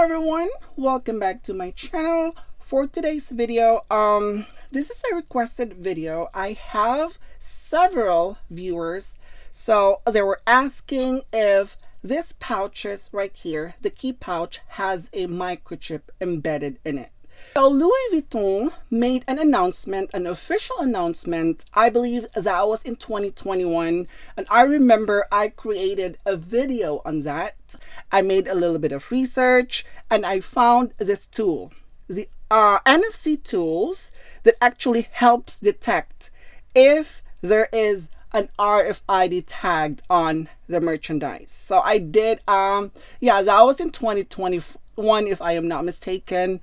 everyone, welcome back to my channel. For today's video, this is a requested video. I have several viewers, so they were asking if this pouches right here, the key pouch, has a microchip embedded in it. So Louis Vuitton made an announcement, an official announcement. I believe that was in 2021. And I remember I created a video on that. I made a little bit of research and I found this tool. The NFC tools that actually helps detect if there is an RFID tagged on the merchandise. So I did, that was in 2021 if I am not mistaken.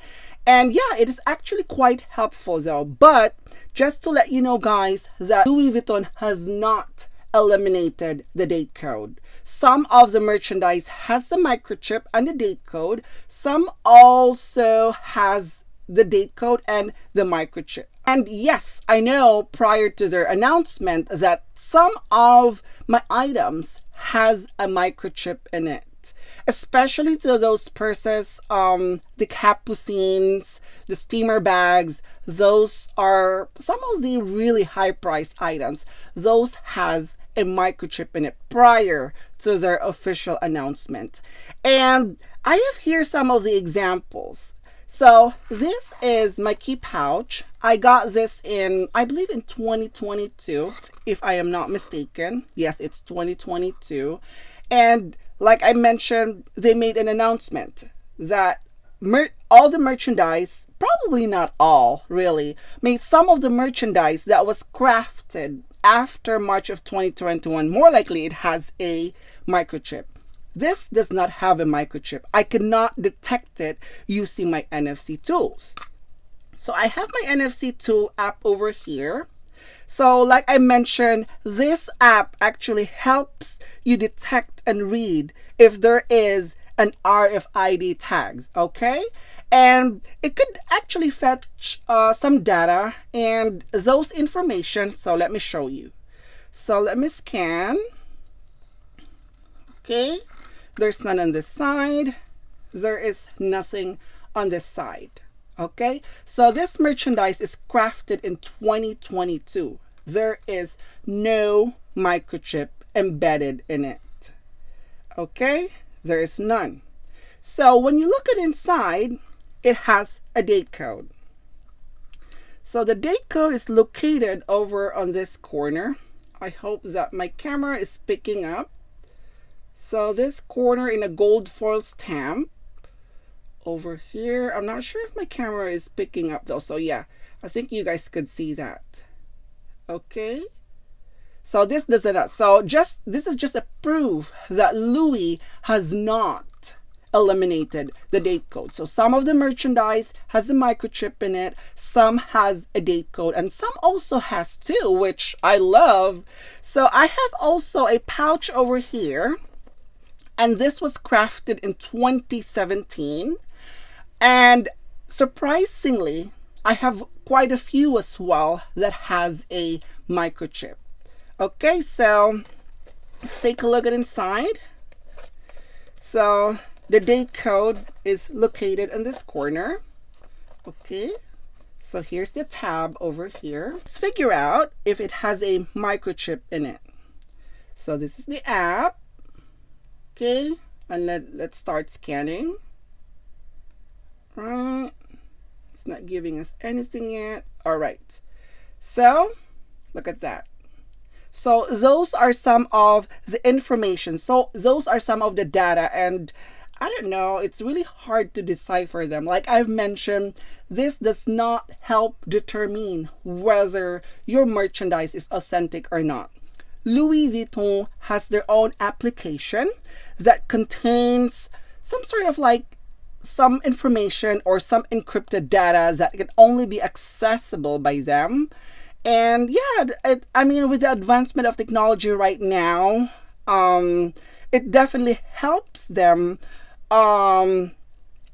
And yeah, it is actually quite helpful though. But just to let you know guys, that Louis Vuitton has not eliminated the date code. Some of the merchandise has the microchip and the date code. Some also has the date code and the microchip. And yes, I know prior to their announcement that some of my items has a microchip in it. Especially to those purses, the capucines, the steamer bags, those are some of the really high priced items. Those has a microchip in it prior to their official announcement. And I have here some of the examples. So this is my key pouch. I got this in, I believe in 2022, if I am not mistaken. Yes, it's 2022. And like I mentioned, they made an announcement that all the merchandise, probably not all really, made some of the merchandise that was crafted after March of 2021, more likely it has a microchip. This does not have a microchip. I cannot detect it using my NFC tools. So I have my NFC tool app over here. So like I mentioned, this app actually helps you detect and read if there is an RFID tags, okay? And it could actually fetch some data and those information. So let me show you. So let me scan. Okay, there's none on this side. There is nothing on this side. Okay, so this merchandise is crafted in 2022. There is no microchip embedded in it. Okay, there is none. So when you look at inside, it has a date code. So the date code is located over on this corner. I hope that my camera is picking up. So this corner in a gold foil stamp. Over here, I'm not sure if my camera is picking up though, so yeah, I think you guys could see that. Okay, so this doesn't, so this is just a proof that Louis has not eliminated the date code. So some of the merchandise has a microchip in it, some has a date code, and some also has two, which I love. So I have also a pouch over here, and this was crafted in 2017. And surprisingly, I have quite a few as well that has a microchip. Okay, so let's take a look at inside. So the date code is located in this corner. Okay, so here's the tab over here. Let's figure out if it has a microchip in it. So this is the app. Okay, and let's start scanning. Right, it's not giving us anything yet. All right, so look at that. So those are some of the information. So those are some of the data, and I don't know, it's really hard to decipher them. Like I've mentioned, this does not help determine whether your merchandise is authentic or not. Louis Vuitton has their own application that contains some sort of like some information or some encrypted data that can only be accessible by them. And yeah, I mean, with the advancement of technology right now, it definitely helps them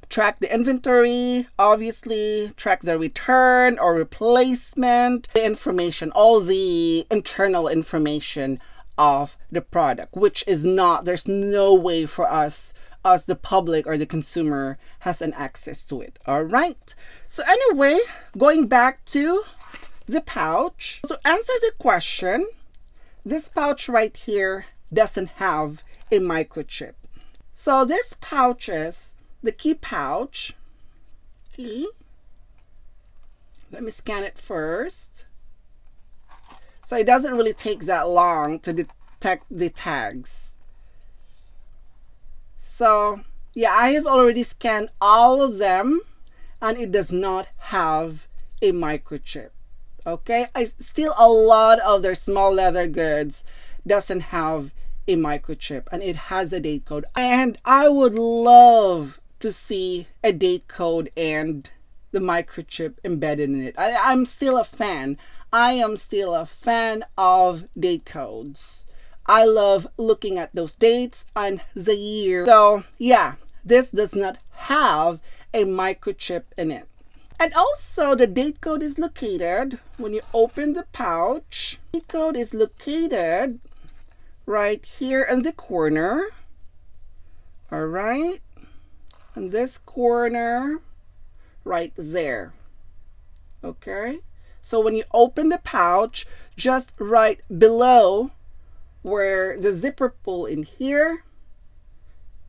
track the inventory, obviously track the return or replacement, the information, all the internal information of the product, which is not, there's no way for us us, the public or the consumer, has an access to it. All right. So anyway, going back to the pouch. To answer the question, this pouch right here doesn't have a microchip. So this pouch is the key pouch. Key. Let me scan it first. So it doesn't really take that long to detect the tags. So yeah, I have already scanned all of them and it does not have a microchip. Okay, still a lot of their small leather goods doesn't have a microchip and it has a date code. And I would love to see a date code and the microchip embedded in it. I'm still a fan. I am still a fan of date codes. I love looking at those dates and the year. So yeah, this does not have a microchip in it. And also the date code is located when you open the pouch. The date code is located right here in the corner. All right. In this corner right there. Okay. So when you open the pouch, just right below where the zipper pull in here,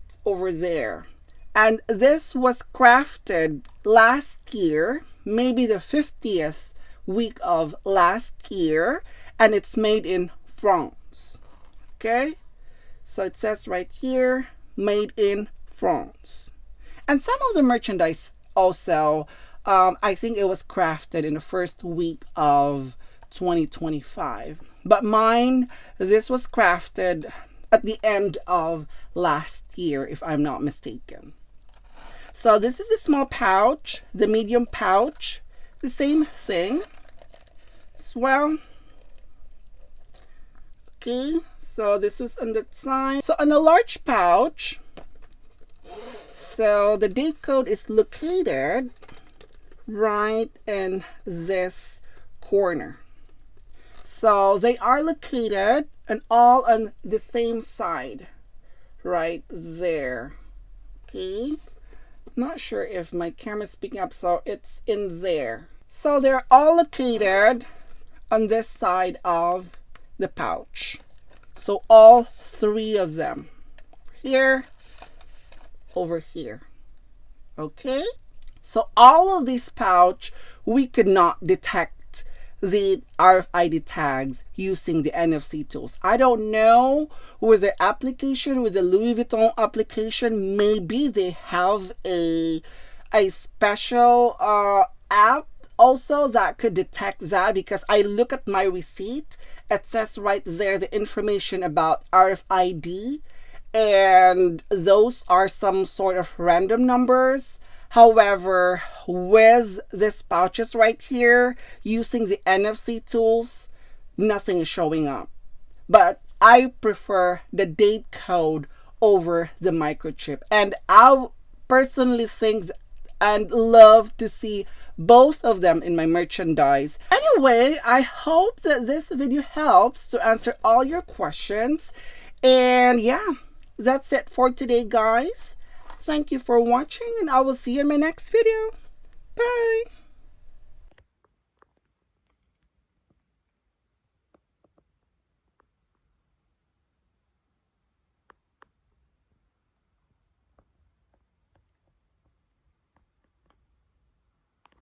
it's over there. And this was crafted last year, maybe the 50th week of last year, and it's made in France. Okay, so it says right here, made in France. And some of the merchandise also, I think it was crafted in the first week of 2025. But mine, this was crafted at the end of last year, if I'm not mistaken. So this is the small pouch, the medium pouch, the same thing as well. Okay, so this was on the side. So on a large pouch, so the date code is located right in this corner. So they are located and all on the same side, right there. Okay, not sure if my camera is picking up, so it's in there. So they're all located on this side of the pouch. So all three of them, here, over here. Okay, so all of this pouch, we could not detect the RFID tags using the NFC tools. I don't know with their application, with the Louis Vuitton application, maybe they have a special app also that could detect that, because I look at my receipt, it says right there the information about RFID, and those are some sort of random numbers. However, with these pouches right here, using the NFC tools, nothing is showing up. But I prefer the date code over the microchip. And I personally think and love to see both of them in my merchandise. Anyway, I hope that this video helps to answer all your questions. And yeah, that's it for today, guys. Thank you for watching, and I will see you in my next video. Bye!